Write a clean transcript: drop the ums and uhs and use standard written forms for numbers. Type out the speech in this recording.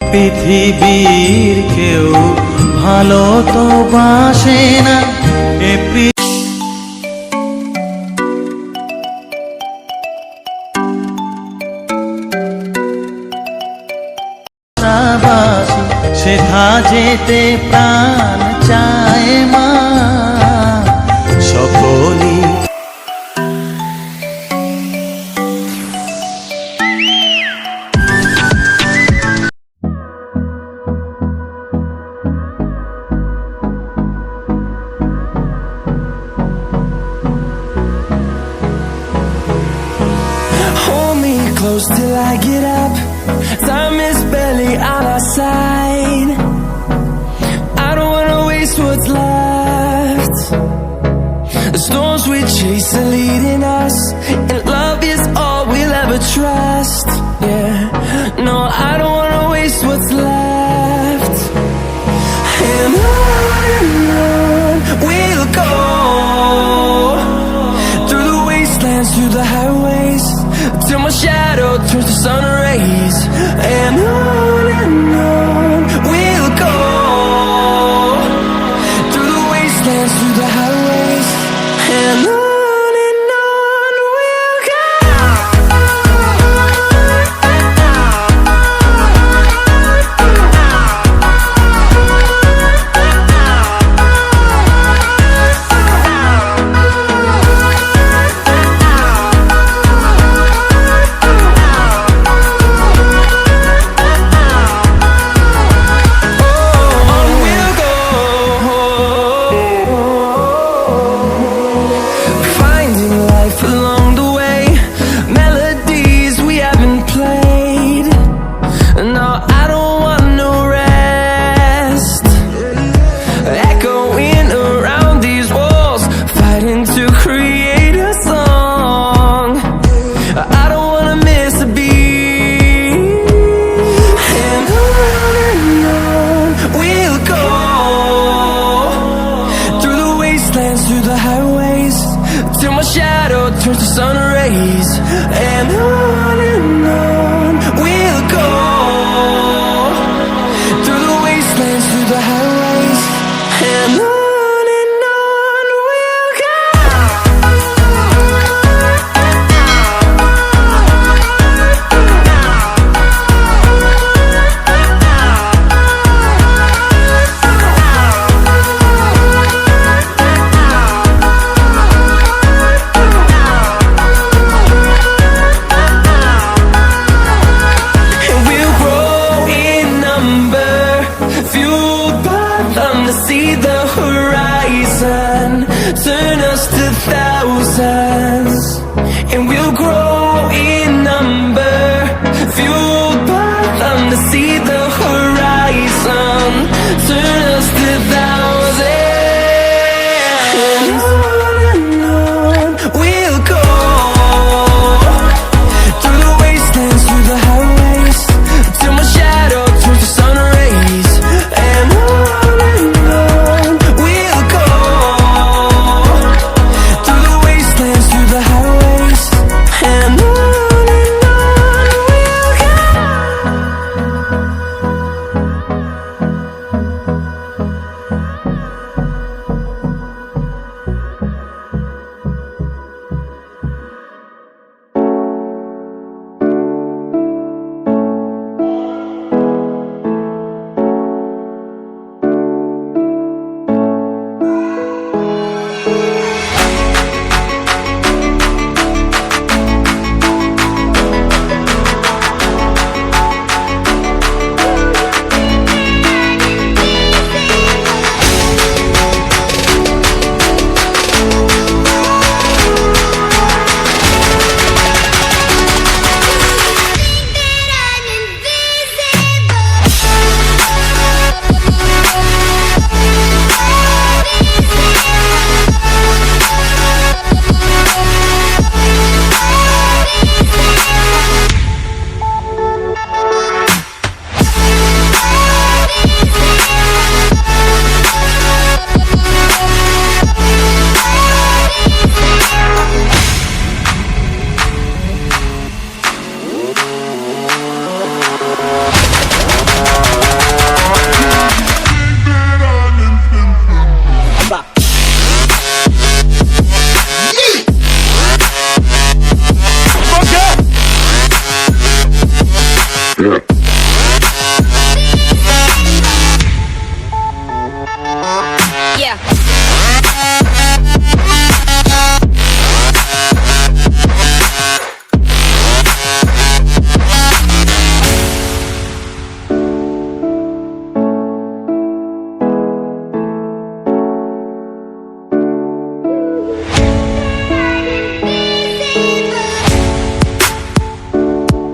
পৃথিবীর কেউ ভালো তো বাসে না এ পাশাপাশি সেথা যেতে প্রাণ চায় মা সকলি close till I get up. Time is barely on our side. I don't wanna waste what's left. The storms we chase are leading us, and love is all we'll ever trust. Yeah, no, I don't wanna waste what's left. And on we'll go, through the wastelands, through the highways, till my shadow turns to sun.